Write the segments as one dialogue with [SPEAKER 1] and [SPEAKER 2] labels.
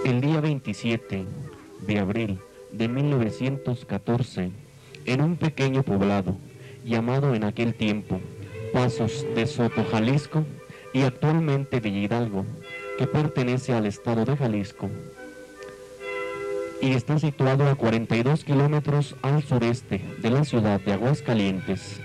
[SPEAKER 1] El día 27 de abril de 1914, en un pequeño poblado llamado en aquel tiempo Pasos de Soto, Jalisco, y actualmente Villa Hidalgo, que pertenece al estado de Jalisco, y está situado a 42 kilómetros al sureste de la ciudad de Aguascalientes.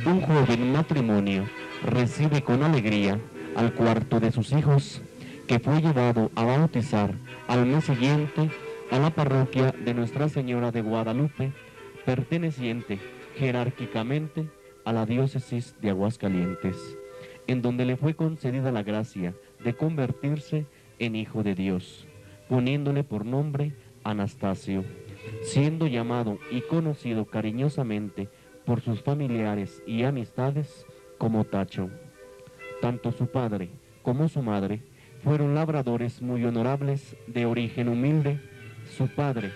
[SPEAKER 1] Un joven matrimonio recibe con alegría al cuarto de sus hijos, que fue llevado a bautizar al mes siguiente a la parroquia de Nuestra Señora de Guadalupe, perteneciente jerárquicamente a la diócesis de Aguascalientes, en donde le fue concedida la gracia de convertirse en hijo de Dios, poniéndole por nombre Anastasio, siendo llamado y conocido cariñosamente por sus familiares y amistades como Tacho. Tanto su padre como su madre fueron labradores muy honorables de origen humilde. Su padre,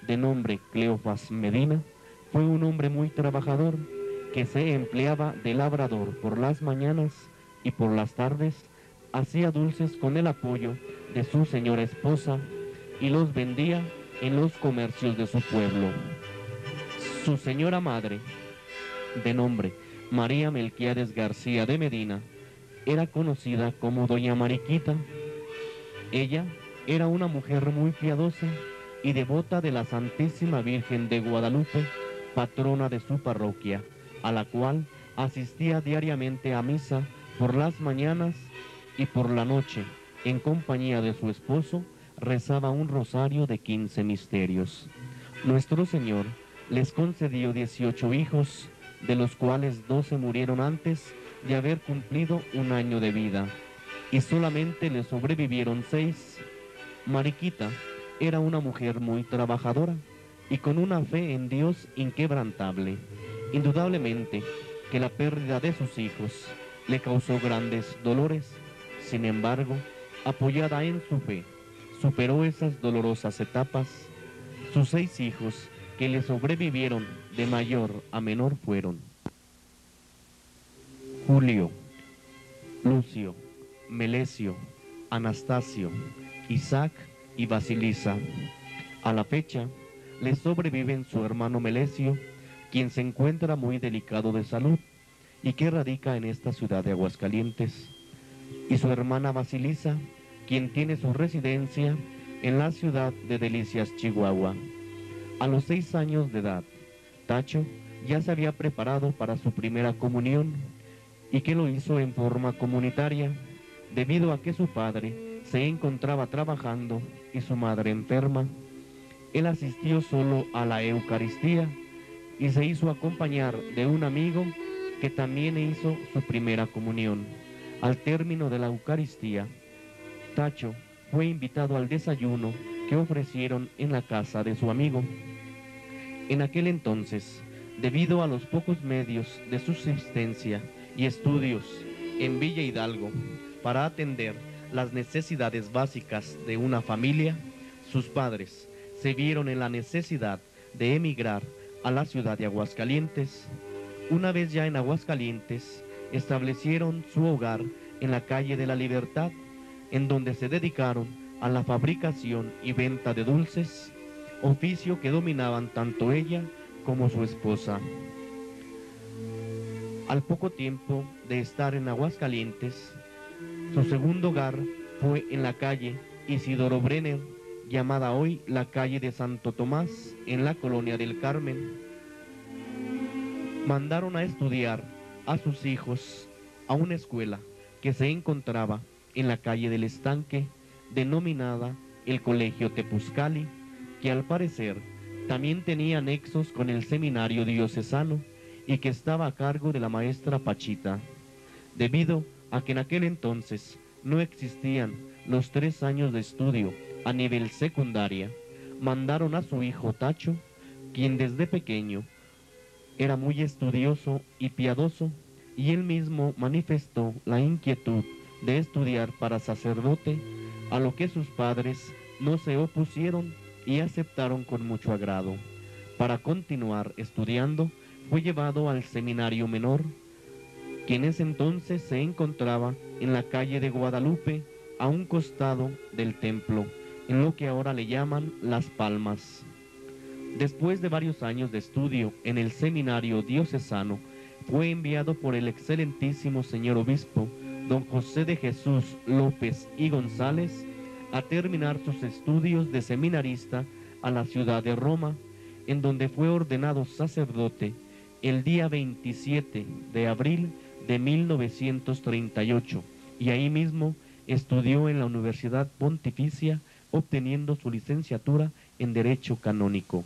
[SPEAKER 1] de nombre Cleofas Medina, fue un hombre muy trabajador que se empleaba de labrador por las mañanas y por las tardes hacía dulces con el apoyo de su señora esposa y los vendía en los comercios de su pueblo. Su señora madre, de nombre María Melquiades García de Medina, era conocida como Doña Mariquita. Ella era una mujer muy piadosa y devota de la Santísima Virgen de Guadalupe, patrona de su parroquia, a la cual asistía diariamente a misa por las mañanas, y por la noche, en compañía de su esposo, rezaba un rosario de 15 misterios. Nuestro Señor les concedió 18 hijos, de los cuales 12 murieron antes de haber cumplido un año de vida, y solamente le sobrevivieron 6. Mariquita era una mujer muy trabajadora y con una fe en Dios inquebrantable. Indudablemente que la pérdida de sus hijos le causó grandes dolores. Sin embargo, apoyada en su fe, superó esas dolorosas etapas. Sus 6 hijos que le sobrevivieron de mayor a menor fueron Julio, Lucio, Melesio, Anastasio, Isaac y Basilisa. A la fecha, le sobreviven su hermano Melesio, quien se encuentra muy delicado de salud y que radica en esta ciudad de Aguascalientes, y su hermana Basilisa, quien tiene su residencia en la ciudad de Delicias, Chihuahua. A los 6 años de edad, Tacho ya se había preparado para su primera comunión, y que lo hizo en forma comunitaria, debido a que su padre se encontraba trabajando y su madre enferma. Él asistió solo a la Eucaristía y se hizo acompañar de un amigo que también hizo su primera comunión. Al término de la Eucaristía, Tacho fue invitado al desayuno que ofrecieron en la casa de su amigo. En aquel entonces, debido a los pocos medios de subsistencia y estudios en Villa Hidalgo para atender las necesidades básicas de una familia, sus padres se vieron en la necesidad de emigrar a la ciudad de Aguascalientes. Una vez ya en Aguascalientes, establecieron su hogar en la calle de la Libertad, en donde se dedicaron a la fabricación y venta de dulces, oficio que dominaban tanto ella como su esposa. Al poco tiempo de estar en Aguascalientes, su segundo hogar fue en la calle Isidoro Brenner, llamada hoy la calle de Santo Tomás, en la colonia del Carmen. Mandaron a estudiar a sus hijos a una escuela que se encontraba en la calle del Estanque, denominada el Colegio Tepuzcali, que al parecer también tenía nexos con el seminario diocesano y que estaba a cargo de la maestra Pachita, debido a que en aquel entonces no existían los 3 años de estudio a nivel secundaria. Mandaron a su hijo Tacho, quien desde pequeño era muy estudioso y piadoso, y él mismo manifestó la inquietud de estudiar para sacerdote, a lo que sus padres no se opusieron y aceptaron con mucho agrado. Para continuar estudiando, fue llevado al seminario menor, que en ese entonces se encontraba en la calle de Guadalupe, a un costado del templo, en lo que ahora le llaman Las Palmas. Después de varios años de estudio en el seminario diocesano, fue enviado por el excelentísimo señor obispo, don José de Jesús López y González, a terminar sus estudios de seminarista a la ciudad de Roma, en donde fue ordenado sacerdote el día 27 de abril de 1938, y ahí mismo estudió en la Universidad Pontificia, obteniendo su licenciatura en Derecho Canónico.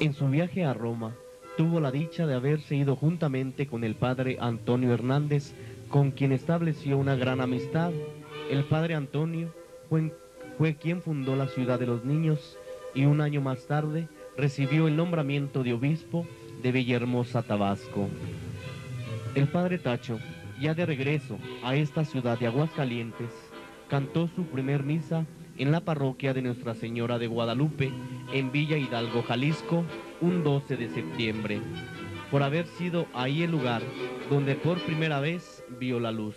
[SPEAKER 1] En su viaje a Roma, tuvo la dicha de haberse ido juntamente con el padre Antonio Hernández, con quien estableció una gran amistad. El padre Antonio fue quien fundó la Ciudad de los Niños y un año más tarde recibió el nombramiento de obispo de Villahermosa, Tabasco. El padre Tacho, ya de regreso a esta ciudad de Aguascalientes, cantó su primer misa en la parroquia de Nuestra Señora de Guadalupe, en Villa Hidalgo, Jalisco, un 12 de septiembre, por haber sido ahí el lugar donde por primera vez vio la luz.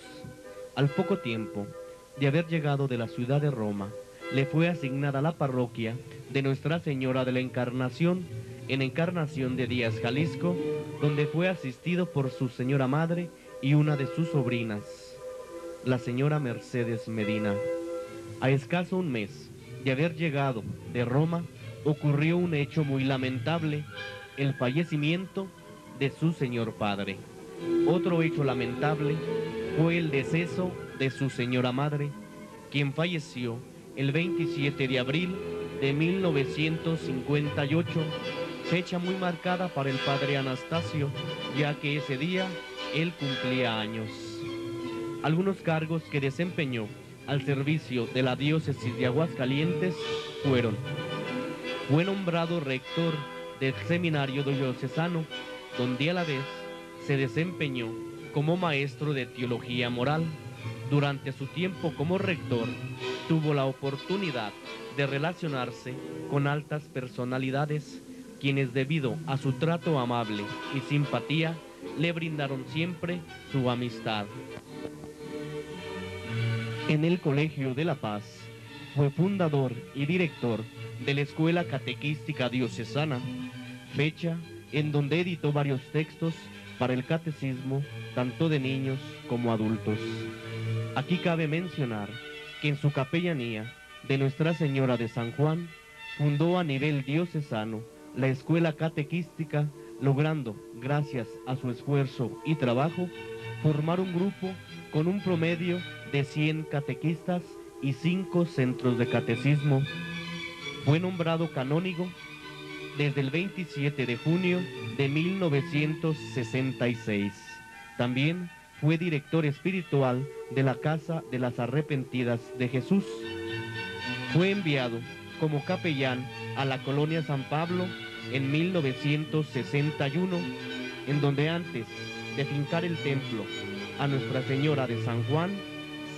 [SPEAKER 1] Al poco tiempo de haber llegado de la ciudad de Roma, le fue asignada la parroquia de Nuestra Señora de la Encarnación, en Encarnación de Díaz, Jalisco, donde fue asistido por su señora madre y una de sus sobrinas, la señora Mercedes Medina. A escaso un mes de haber llegado de Roma, ocurrió un hecho muy lamentable: el fallecimiento de su señor padre. Otro hecho lamentable fue el deceso de su señora madre, quien falleció el 27 de abril de 1958, fecha muy marcada para el padre Anastasio, ya que ese día él cumplía años. Algunos cargos que desempeñó al servicio de la diócesis de Aguascalientes fueron: fue nombrado rector del seminario diocesano, donde a la vez se desempeñó como maestro de teología moral. Durante su tiempo como rector, tuvo la oportunidad de relacionarse con altas personalidades, quienes debido a su trato amable y simpatía, le brindaron siempre su amistad. En el Colegio de la Paz, fue fundador y director de la Escuela Catequística Diocesana, fecha en donde editó varios textos para el catecismo, tanto de niños como adultos. Aquí cabe mencionar que en su capellanía de Nuestra Señora de San Juan, fundó a nivel diocesano la Escuela Catequística, logrando, gracias a su esfuerzo y trabajo, formar un grupo con un promedio de 100 catequistas y 5 centros de catecismo. Fue nombrado canónigo desde el 27 de junio de 1966. También fue director espiritual de la Casa de las Arrepentidas de Jesús. Fue enviado como capellán a la colonia San Pablo en 1961, en donde antes de fincar el templo a Nuestra Señora de San Juan,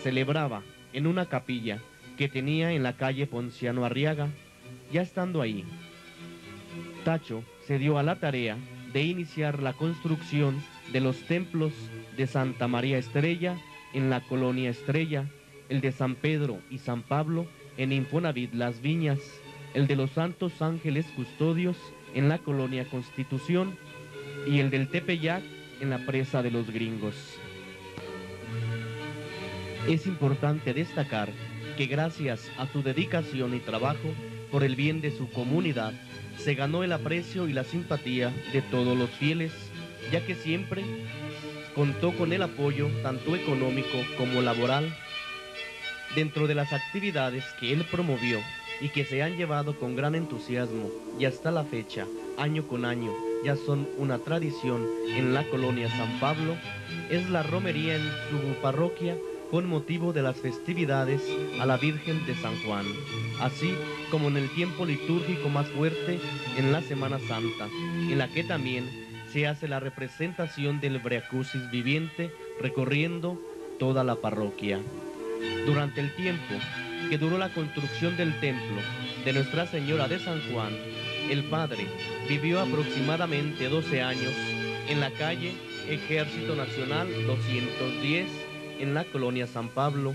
[SPEAKER 1] celebraba en una capilla que tenía en la calle Ponciano Arriaga. Ya estando ahí, Tacho se dio a la tarea de iniciar la construcción de los templos de Santa María Estrella en la colonia Estrella, el de San Pedro y San Pablo en Infonavit Las Viñas, el de los Santos Ángeles Custodios en la colonia Constitución y el del Tepeyac en la Presa de los Gringos. Es importante destacar que gracias a su dedicación y trabajo por el bien de su comunidad, se ganó el aprecio y la simpatía de todos los fieles, ya que siempre contó con el apoyo tanto económico como laboral. Dentro de las actividades que él promovió y que se han llevado con gran entusiasmo y hasta la fecha, año con año, ya son una tradición en la colonia San Pablo, es la romería en su parroquia con motivo de las festividades a la Virgen de San Juan, así como en el tiempo litúrgico más fuerte en la Semana Santa, en la que también se hace la representación del Breacusis viviente recorriendo toda la parroquia. Durante el tiempo que duró la construcción del templo de Nuestra Señora de San Juan, el padre vivió aproximadamente 12 años en la calle
[SPEAKER 2] Ejército Nacional 210 en la colonia San Pablo,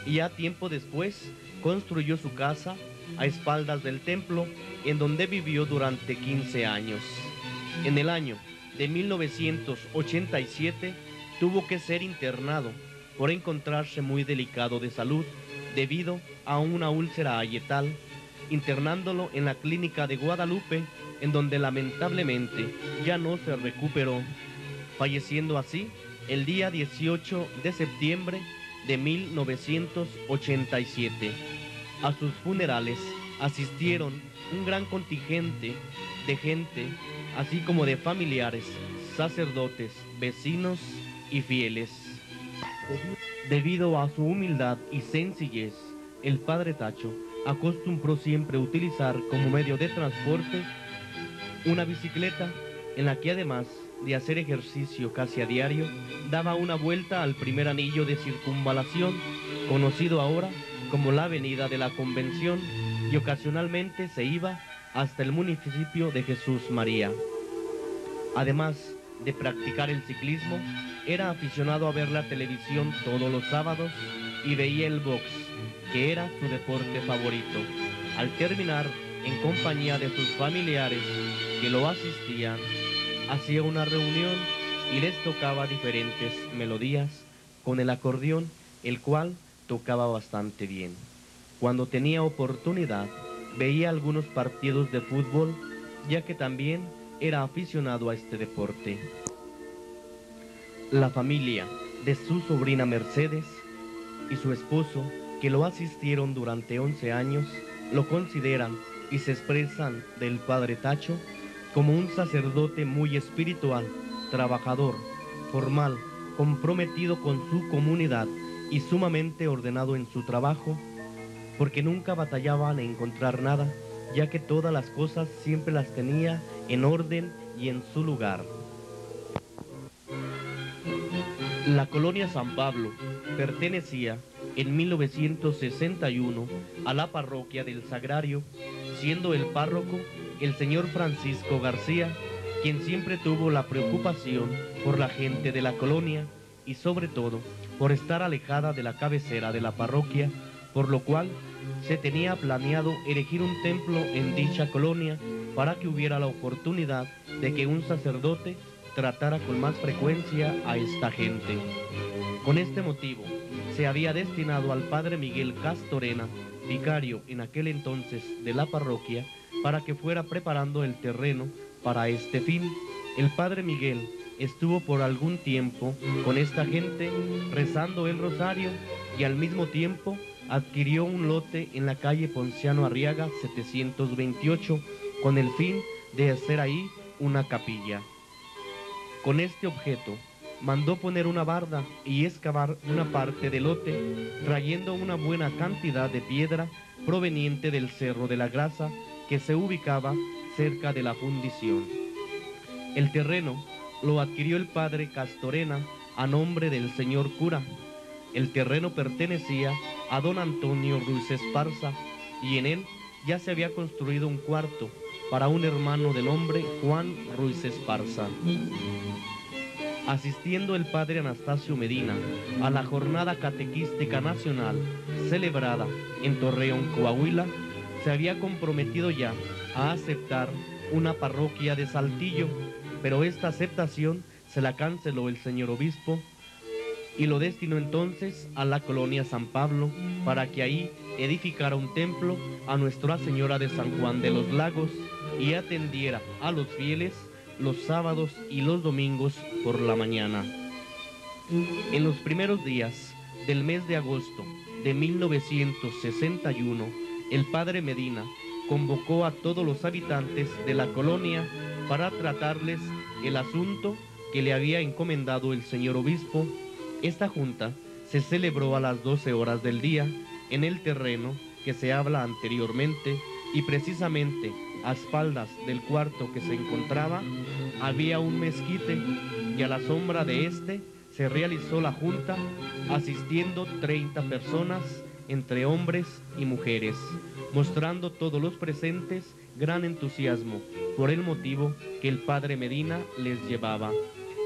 [SPEAKER 2] y ya tiempo después construyó su casa a espaldas del templo, en donde vivió durante 15 años. En el año de 1987 tuvo que ser internado por encontrarse muy delicado de salud debido a una úlcera ayetal, internándolo en la clínica de Guadalupe, en donde lamentablemente ya no se recuperó, falleciendo así el día 18 de septiembre de 1987. A sus funerales asistieron un gran contingente de gente, así como de familiares, sacerdotes, vecinos y fieles. Debido a su humildad y sencillez, el padre Tacho acostumbró siempre utilizar como medio de transporte una bicicleta, en la que además de hacer ejercicio casi a diario, daba una vuelta al primer anillo de circunvalación, conocido ahora como la Avenida de la Convención, y ocasionalmente se iba hasta el municipio de Jesús María. Además de practicar el ciclismo, era aficionado a ver la televisión todos los sábados y veía el box, que era su deporte favorito. Al terminar, en compañía de sus familiares que lo asistían, hacía una reunión y les tocaba diferentes melodías con el acordeón, el cual tocaba bastante bien. Cuando tenía oportunidad, veía algunos partidos de fútbol, ya que también era aficionado a este deporte. La familia de su sobrina Mercedes y su esposo, que lo asistieron durante 11 años, lo consideran y se expresan del padre Tacho como un sacerdote muy espiritual, trabajador, formal, comprometido con su comunidad y sumamente ordenado en su trabajo, porque nunca batallaba en encontrar nada, ya que todas las cosas siempre las tenía en orden y en su lugar. La colonia San Pablo pertenecía en 1961 a la parroquia del Sagrario, siendo el párroco el señor Francisco García, quien siempre tuvo la preocupación por la gente de la colonia y sobre todo por estar alejada de la cabecera de la parroquia, por lo cual se tenía planeado erigir un templo en dicha colonia para que hubiera la oportunidad de que un sacerdote tratara con más frecuencia a esta gente. Con este motivo, se había destinado al padre Miguel Castorena, vicario en aquel entonces de la parroquia, para que fuera preparando el terreno para este fin. El padre Miguel estuvo por algún tiempo con esta gente rezando el rosario y al mismo tiempo adquirió un lote en la calle Ponciano Arriaga 728 con el fin de hacer ahí una capilla. Con este objeto mandó poner una barda y excavar una parte del lote, trayendo una buena cantidad de piedra proveniente del Cerro de la Grasa, que se ubicaba cerca de la fundición. El terreno lo adquirió el padre Castorena a nombre del señor cura. El terreno pertenecía a don Antonio Ruiz Esparza y en él ya se había construido un cuarto para un hermano del hombre, Juan Ruiz Esparza. Asistiendo el padre Anastasio Medina a la jornada catequística nacional celebrada en Torreón, Coahuila, se había comprometido ya a aceptar una parroquia de Saltillo, pero esta aceptación se la canceló el señor obispo y lo destinó entonces a la colonia San Pablo para que ahí edificara un templo a Nuestra Señora de San Juan de los Lagos y atendiera a los fieles los sábados y los domingos por la mañana. En los primeros días del mes de agosto de 1961, el padre Medina convocó a todos los habitantes de la colonia para tratarles el asunto que le había encomendado el señor obispo. Esta junta se celebró a las 12 horas del día en el terreno que se habla anteriormente y precisamente a espaldas del cuarto que se encontraba había un mezquite y a la sombra de este se realizó la junta, asistiendo 30 personas entre hombres y mujeres, mostrando todos los presentes gran entusiasmo por el motivo que el padre Medina les llevaba.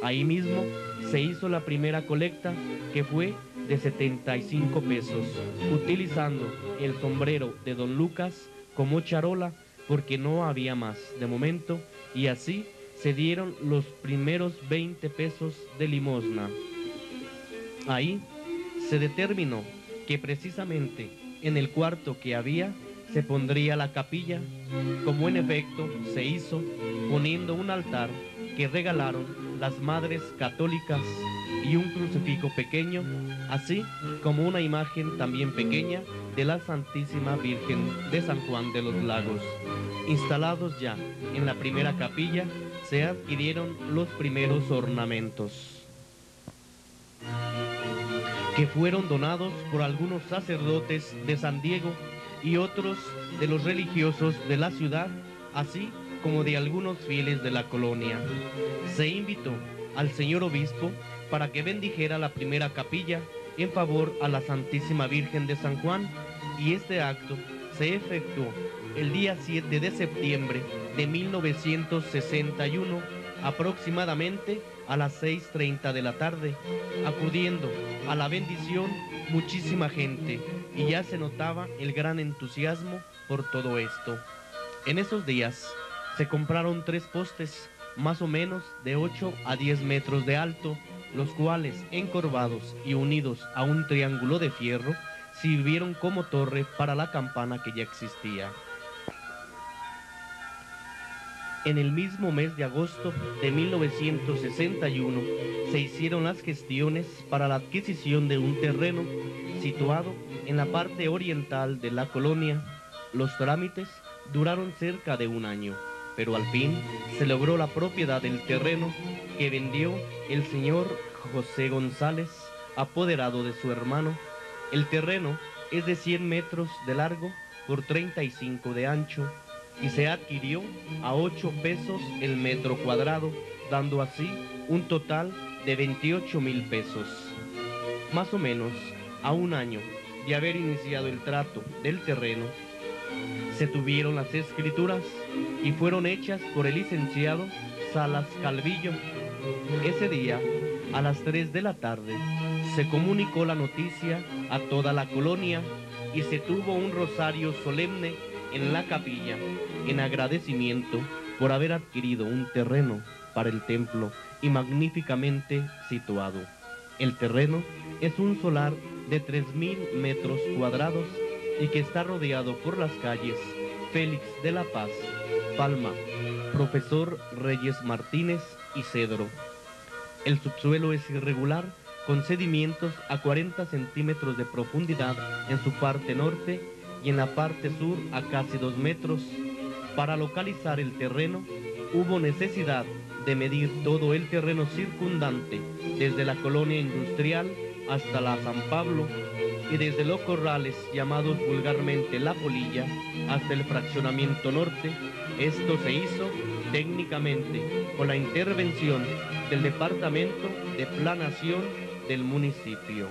[SPEAKER 2] Ahí mismo se hizo la primera colecta, que fue de 75 pesos, utilizando el sombrero de don Lucas como charola, porque no había más de momento, y así se dieron los primeros 20 pesos de limosna. Ahí se determinó que precisamente en el cuarto que había se pondría la capilla, como en efecto se hizo, poniendo un altar que regalaron las madres católicas y un crucifijo pequeño, así como una imagen también pequeña de la Santísima Virgen de San Juan de los Lagos. Instalados ya en la primera capilla, se adquirieron los primeros ornamentos, que fueron donados por algunos sacerdotes de San Diego y otros de los religiosos de la ciudad, así como de algunos fieles de la colonia. Se invitó al señor obispo para que bendijera la primera capilla en favor a la Santísima Virgen de San Juan, y este acto se efectuó el día 7 de septiembre de 1961, aproximadamente a las 6:30 de la tarde, acudiendo a la bendición muchísima gente, y ya se notaba el gran entusiasmo por todo esto. En esos días se compraron 3 postes, más o menos de 8 a 10 metros de alto, los cuales, encorvados y unidos a un triángulo de fierro, sirvieron como torre para la campana que ya existía. En el mismo mes de agosto de 1961 se hicieron las gestiones para la adquisición de un terreno situado en la parte oriental de la colonia. Los trámites duraron cerca de un año, pero al fin se logró la propiedad del terreno, que vendió el señor José González, apoderado de su hermano. El terreno es de 100 metros de largo por 35 de ancho, y se adquirió a 8 pesos el metro cuadrado, dando así un total de 28,000 pesos. Más o menos a un año de haber iniciado el trato del terreno, se tuvieron las escrituras y fueron hechas por el licenciado Salas Calvillo. Ese día, a las 3 de la tarde, se comunicó la noticia a toda la colonia y se tuvo un rosario solemne en la capilla, en agradecimiento por haber adquirido un terreno para el templo y magníficamente situado. El terreno es un solar de 3,000 metros cuadrados y que está rodeado por las calles Félix de la Paz, Palma, Profesor Reyes Martínez y Cedro. El subsuelo es irregular, con sedimentos a 40 centímetros de profundidad en su parte norte y en la parte sur a casi 2 metros. Para localizar el terreno, hubo necesidad de medir todo el terreno circundante, desde la colonia industrial hasta la San Pablo, y desde los corrales, llamados vulgarmente La Polilla, hasta el fraccionamiento norte. Esto se hizo técnicamente con la intervención del Departamento de Planación del municipio.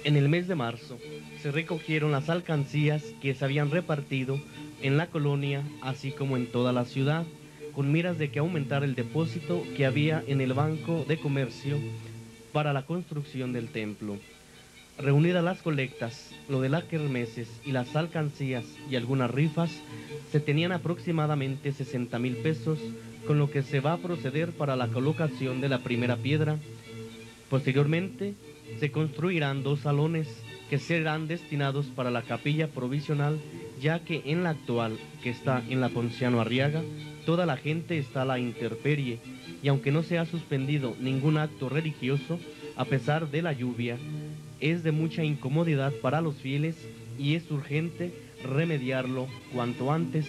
[SPEAKER 2] En el mes de marzo se recogieron las alcancías que se habían repartido en la colonia, así como en toda la ciudad, con miras de que aumentara el depósito que había en el Banco de Comercio para la construcción del templo. Reunidas las colectas, lo de las kermeses y las alcancías y algunas rifas, se tenían aproximadamente 60,000 pesos, con lo que se va a proceder para la colocación de la primera piedra. Posteriormente, se construirán 2 salones que serán destinados para la capilla provisional, ya que en la actual, que está en la Ponciano Arriaga, toda la gente está a la intemperie, y aunque no se ha suspendido ningún acto religioso, a pesar de la lluvia, es de mucha incomodidad para los fieles y es urgente remediarlo cuanto antes.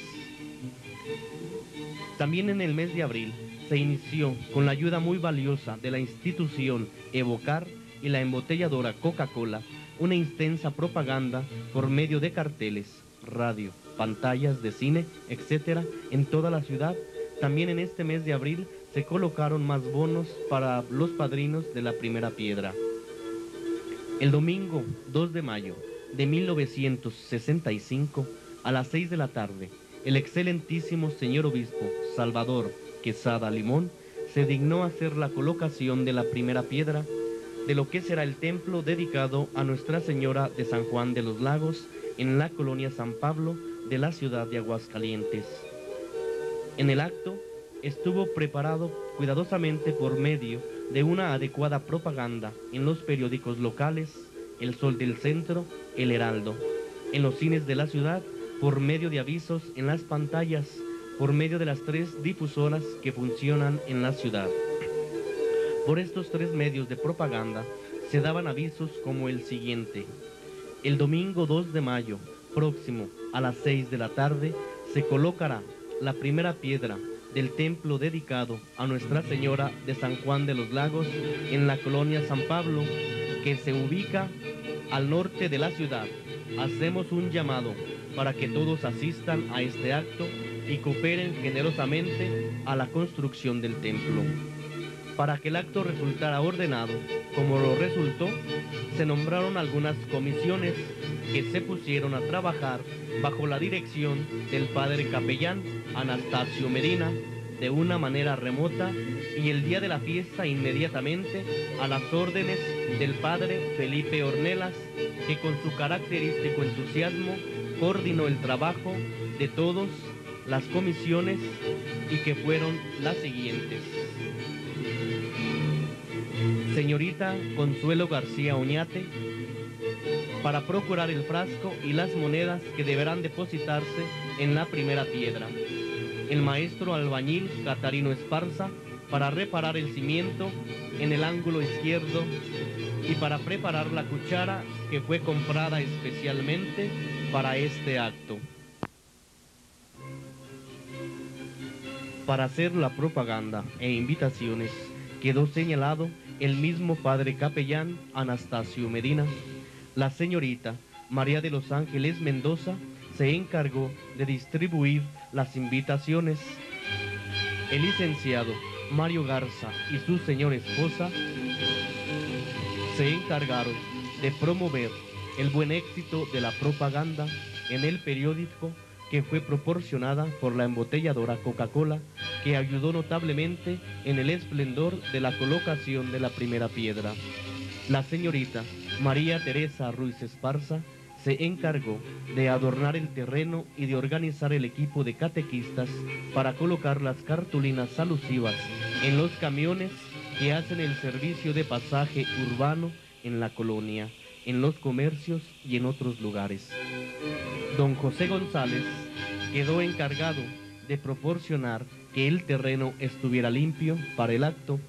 [SPEAKER 2] También en el mes de abril se inició, con la ayuda muy valiosa de la institución Evocar y la embotelladora Coca-Cola, una extensa propaganda por medio de carteles, radio, pantallas de cine, etc. en toda la ciudad. También en este mes de abril se colocaron más bonos para los padrinos de la primera piedra. El domingo 2 de mayo de 1965, a las 6 de la tarde, el excelentísimo señor obispo Salvador Quesada Limón, se dignó hacer la colocación de la primera piedra de lo que será el templo dedicado a Nuestra Señora de San Juan de los Lagos en la colonia San Pablo de la ciudad de Aguascalientes. En el acto estuvo preparado cuidadosamente por medio de una adecuada propaganda en los periódicos locales, El Sol del Centro, El Heraldo, en los cines de la ciudad, por medio de avisos en las pantallas, por medio de las 3 difusoras que funcionan en la ciudad. Por estos 3 medios de propaganda se daban avisos como el siguiente: el domingo 2 de mayo, próximo a las 6 de la tarde, se colocará la primera piedra del templo dedicado a Nuestra Señora de San Juan de los Lagos en la colonia San Pablo, que se ubica al norte de la ciudad. Hacemos un llamado para que todos asistan a este acto y cooperen generosamente a la construcción del templo. Para que el acto resultara ordenado, como lo resultó, se nombraron algunas comisiones que se pusieron a trabajar bajo la dirección del padre capellán Anastasio Medina de una manera remota, y el día de la fiesta inmediatamente a las órdenes del padre Felipe Ornelas, que con su característico entusiasmo coordinó el trabajo de todas las comisiones, y que fueron las siguientes: señorita Consuelo García Oñate, para procurar el frasco y las monedas que deberán depositarse en la primera piedra. El maestro albañil Catarino Esparza, para reparar el cimiento en el ángulo izquierdo y para preparar la cuchara que fue comprada especialmente para este acto. Para hacer la propaganda e invitaciones quedó señalado el mismo padre capellán Anastasio Medina. La señorita María de los Ángeles Mendoza se encargó de distribuir las invitaciones. El licenciado Mario Garza y su señora esposa se encargaron de promover el buen éxito de la propaganda en el periódico, que fue proporcionada por la embotelladora Coca-Cola, que ayudó notablemente en el esplendor de la colocación de la primera piedra. La señorita María Teresa Ruiz Esparza se encargó de adornar el terreno y de organizar el equipo de catequistas para colocar las cartulinas alusivas en los camiones que hacen el servicio de pasaje urbano en la colonia, en los comercios y en otros lugares. Don José González quedó encargado de proporcionar que el terreno estuviera limpio para el acto.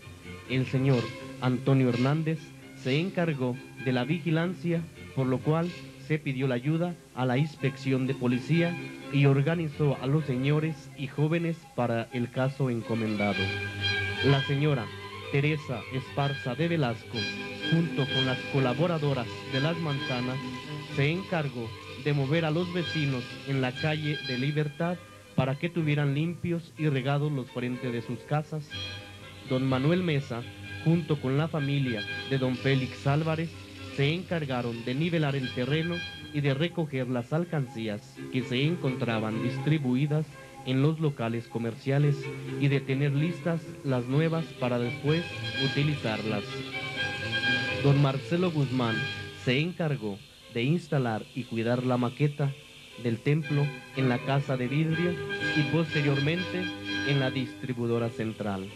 [SPEAKER 2] El señor Antonio Hernández se encargó de la vigilancia, por lo cual se pidió la ayuda a la inspección de policía y organizó a los señores y jóvenes para el caso encomendado. La señora Teresa Esparza de Velasco, junto con las colaboradoras de Las Manzanas, se encargó de mover a los vecinos en la calle de Libertad para que tuvieran limpios y regados los frentes de sus casas. Don Manuel Mesa, junto con la familia de don Félix Álvarez, se encargaron de nivelar el terreno y de recoger las alcancías que se encontraban distribuidas en los locales comerciales y de tener listas las nuevas para después utilizarlas. Don Marcelo Guzmán se encargó de instalar y cuidar la maqueta del templo en la casa de vidrio y posteriormente en la distribuidora central.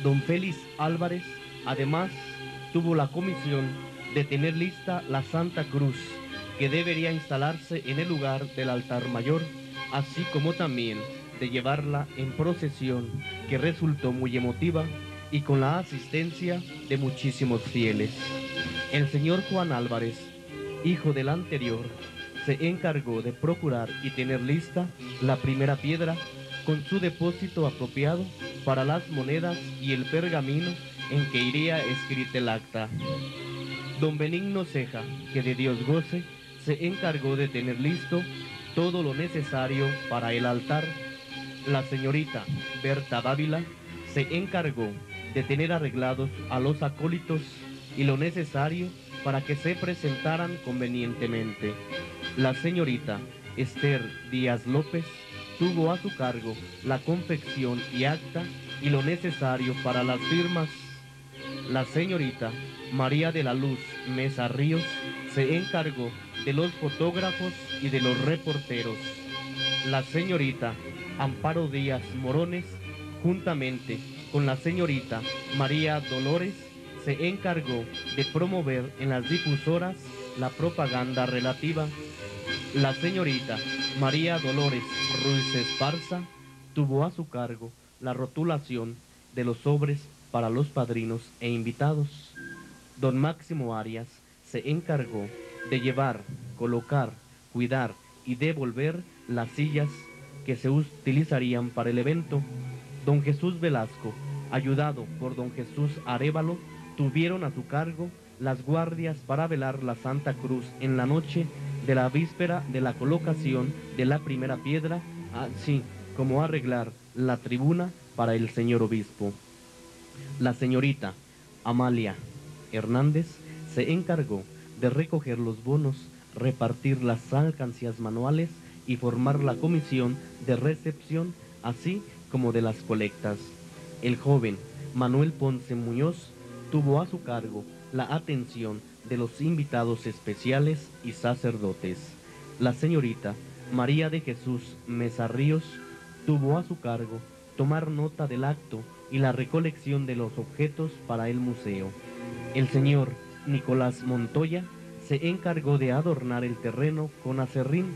[SPEAKER 2] Don Félix Álvarez además tuvo la comisión de tener lista la Santa Cruz, que debería instalarse en el lugar del altar mayor, así como también de llevarla en procesión, que resultó muy emotiva y con la asistencia de muchísimos fieles. El señor Juan Álvarez, hijo del anterior, se encargó de procurar y tener lista la primera piedra con su depósito apropiado para las monedas y el pergamino en que iría escrita el acta. Don Benigno Ceja, que de Dios goce, se encargó de tener listo todo lo necesario para el altar. La señorita Berta Dávila se encargó de tener arreglados a los acólitos y lo necesario para que se presentaran convenientemente. La señorita Esther Díaz López tuvo a su cargo la confección y acta y lo necesario para las firmas. La señorita María de la Luz Mesa Ríos se encargó de los fotógrafos y de los reporteros. La señorita Amparo Díaz Morones, juntamente con la señorita María Dolores, se encargó de promover en las difusoras la propaganda relativa. La señorita María Dolores Ruiz Esparza tuvo a su cargo la rotulación de los sobres para los padrinos e invitados. Don Máximo Arias se encargó de llevar, colocar, cuidar y devolver las sillas que se utilizarían para el evento. Don Jesús Velasco, ayudado por don Jesús Arévalo, tuvieron a su cargo las guardias para velar la Santa Cruz en la noche de la víspera de la colocación de la primera piedra, así como arreglar la tribuna para el señor obispo. La señorita Amalia Hernández se encargó de recoger los bonos, repartir las alcancías manuales y formar la comisión de recepción, así como de las colectas. El joven Manuel Ponce Muñoz tuvo a su cargo la atención de los invitados especiales y sacerdotes. La señorita María de Jesús Mesa Ríos tuvo a su cargo tomar nota del acto y la recolección de los objetos para el museo. El señor Nicolás Montoya se encargó de adornar el terreno con acerrín.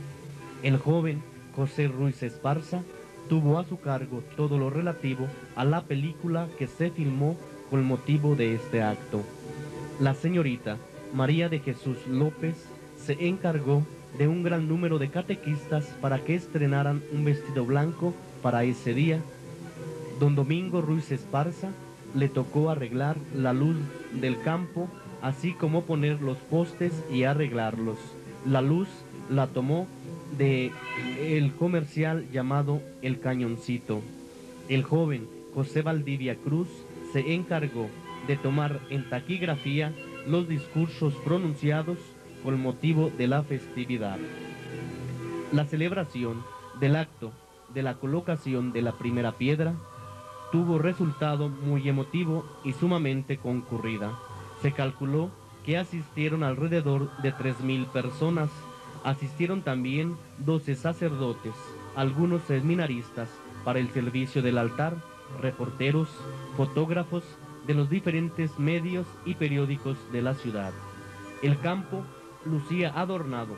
[SPEAKER 2] El joven José Ruiz Esparza tuvo a su cargo todo lo relativo a la película que se filmó con motivo de este acto. La señorita María de Jesús López se encargó de un gran número de catequistas para que estrenaran un vestido blanco para ese día. Don Domingo Ruiz Esparza le tocó arreglar la luz del campo, así como poner los postes y arreglarlos. La luz la tomó de el comercial llamado El Cañoncito. El joven José Valdivia Cruz se encargó de tomar en taquigrafía los discursos pronunciados con motivo de la festividad. La celebración del acto de la colocación de la primera piedra tuvo resultado muy emotivo y sumamente concurrida. Se calculó que asistieron alrededor de 3.000 personas. Asistieron también 12 sacerdotes, algunos seminaristas para el servicio del altar, reporteros, fotógrafos de los diferentes medios y periódicos de la ciudad. El campo lucía adornado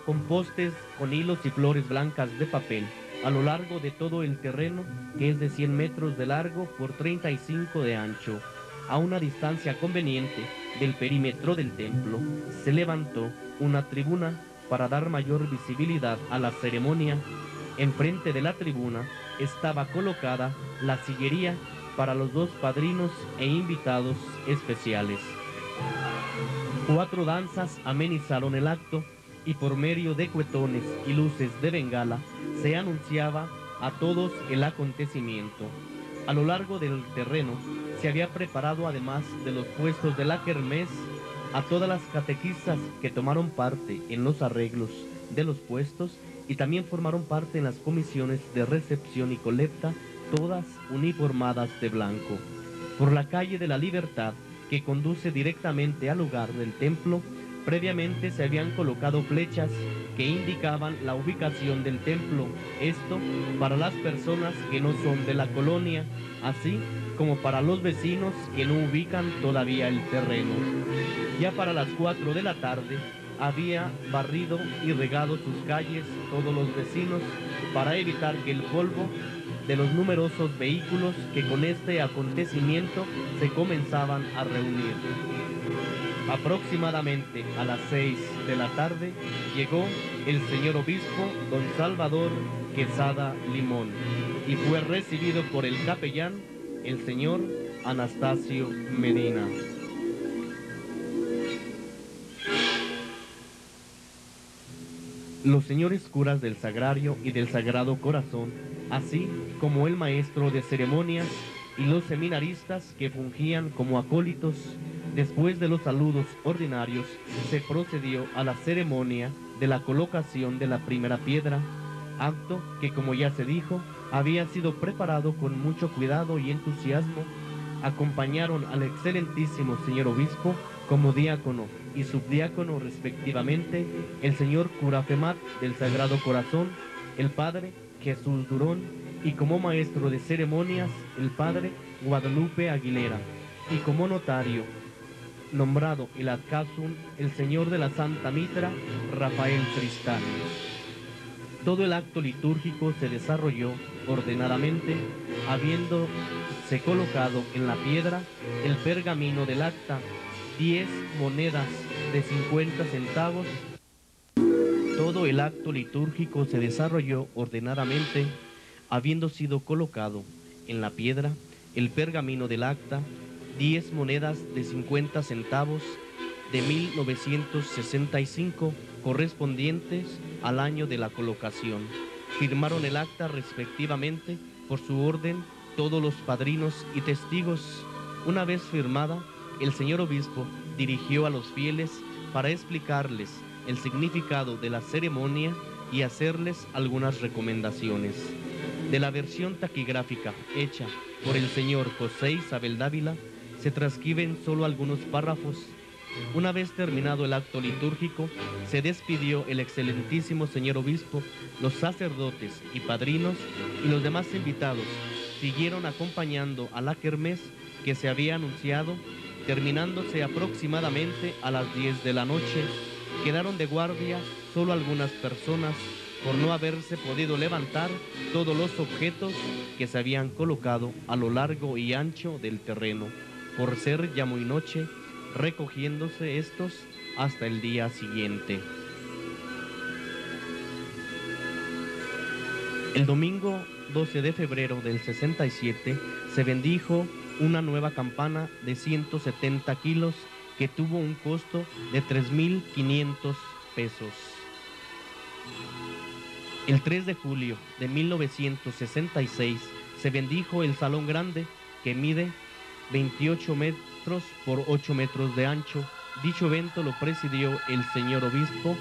[SPEAKER 2] con postes con hilos y flores blancas de papel a lo largo de todo el terreno, que es de 100 metros de largo por 35 de ancho. A una distancia conveniente del perímetro del templo se levantó una tribuna para dar mayor visibilidad a la ceremonia. Enfrente de la tribuna estaba colocada la sillería para los dos padrinos e invitados especiales. 4 danzas amenizaron el acto y por medio de cuetones y luces de bengala se anunciaba a todos el acontecimiento. A lo largo del terreno se había preparado, además de los puestos de la kermés, a todas las catequistas que tomaron parte en los arreglos de los puestos y también formaron parte en las comisiones de recepción y colecta, todas uniformadas de blanco. Por la calle de la Libertad, que conduce directamente al lugar del templo, previamente se habían colocado flechas que indicaban la ubicación del templo, esto para las personas que no son de la colonia, así como para los vecinos que no ubican todavía el terreno. Ya para las 4 de la tarde había barrido y regado sus calles todos los vecinos para evitar que el polvo de los numerosos vehículos que con este acontecimiento se comenzaban a reunir. Aproximadamente a las 6 de la tarde llegó el señor obispo don Salvador Quesada Limón y fue recibido por el capellán, el señor Anastasio Medina. Los señores curas del Sagrario y del Sagrado Corazón, así como el maestro de ceremonias y los seminaristas que fungían como acólitos, después de los saludos ordinarios, se procedió a la ceremonia de la colocación de la primera piedra. acto que, como ya se dijo, había sido preparado con mucho cuidado y entusiasmo. Acompañaron al excelentísimo señor obispo como diácono y subdiácono respectivamente el señor cura Femat del Sagrado Corazón, el padre Jesús Durón, y como maestro de ceremonias el padre Guadalupe Aguilera, y como notario nombrado el ad casum el señor de la Santa Mitra Rafael Tristán. Todo el acto litúrgico se desarrolló ordenadamente, habiéndose colocado en la piedra el pergamino del acta, 10 monedas de 50 centavos. Todo el acto litúrgico se desarrolló ordenadamente, habiendo sido colocado en la piedra el pergamino del acta, 10 monedas de 50 centavos de 1965 correspondientes al año de la colocación. Firmaron el acta respectivamente por su orden todos los padrinos y testigos. Una vez firmada, el señor obispo dirigió a los fieles para explicarles el significado de la ceremonia y hacerles algunas recomendaciones. De la versión taquigráfica hecha por el señor José Isabel Dávila, se transcriben solo algunos párrafos. Una vez terminado el acto litúrgico, se despidió el excelentísimo señor obispo, los sacerdotes y padrinos y los demás invitados siguieron acompañando a la kermés que se había anunciado, terminándose aproximadamente a las 10 de la noche. Quedaron de guardia solo algunas personas por no haberse podido levantar todos los objetos que se habían colocado a lo largo y ancho del terreno, por ser ya muy noche, recogiéndose estos hasta el día siguiente. El domingo 12 de febrero del 67 se bendijo una nueva campana de 170 kilos que tuvo un costo de 3.500 pesos. El 3 de julio de 1966 se bendijo el Salón Grande, que mide 28 metros por 8 metros de ancho. Dicho evento lo presidió el señor obispo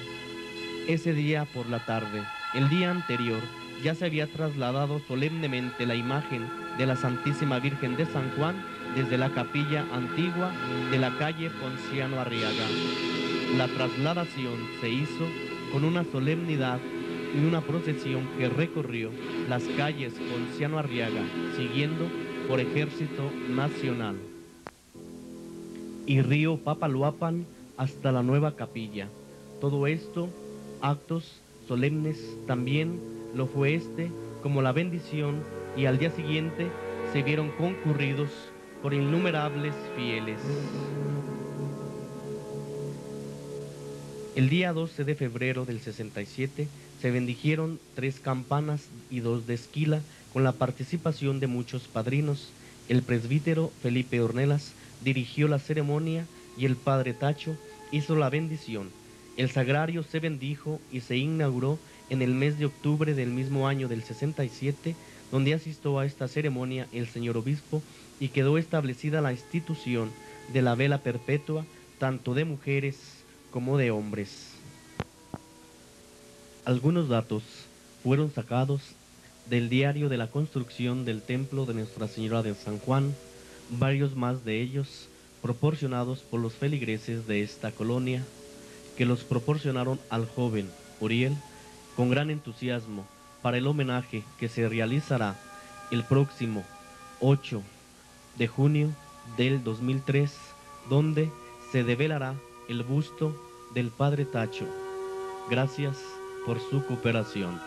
[SPEAKER 2] ese día por la tarde. El día anterior ya se había trasladado solemnemente la imagen de la Santísima Virgen de San Juan desde la capilla antigua de la calle Ponciano Arriaga. La trasladación se hizo con una solemnidad y una procesión que recorrió las calles Ponciano Arriaga, siguiendo por Ejército Nacional y Río Papaloapan hasta la nueva capilla. Todo esto, actos solemnes, también lo fue este, como la bendición, y al día siguiente se vieron concurridos por innumerables fieles. El día 12 de febrero del 67 se bendijeron 3 campanas y 2 de esquila con la participación de muchos padrinos. El presbítero Felipe Ornelas dirigió la ceremonia y el padre Tacho hizo la bendición. El sagrario se bendijo y se inauguró en el mes de octubre del mismo año del 67, donde asistió a esta ceremonia el señor obispo, y quedó establecida la institución de la vela perpetua, tanto de mujeres como de hombres. Algunos datos fueron sacados del diario de la construcción del templo de Nuestra Señora de San Juan, varios más de ellos proporcionados por los feligreses de esta colonia, que los proporcionaron al joven Uriel con gran entusiasmo para el homenaje que se realizará el próximo 8 de junio del 2003, donde se develará el busto del padre Tacho. Gracias por su cooperación.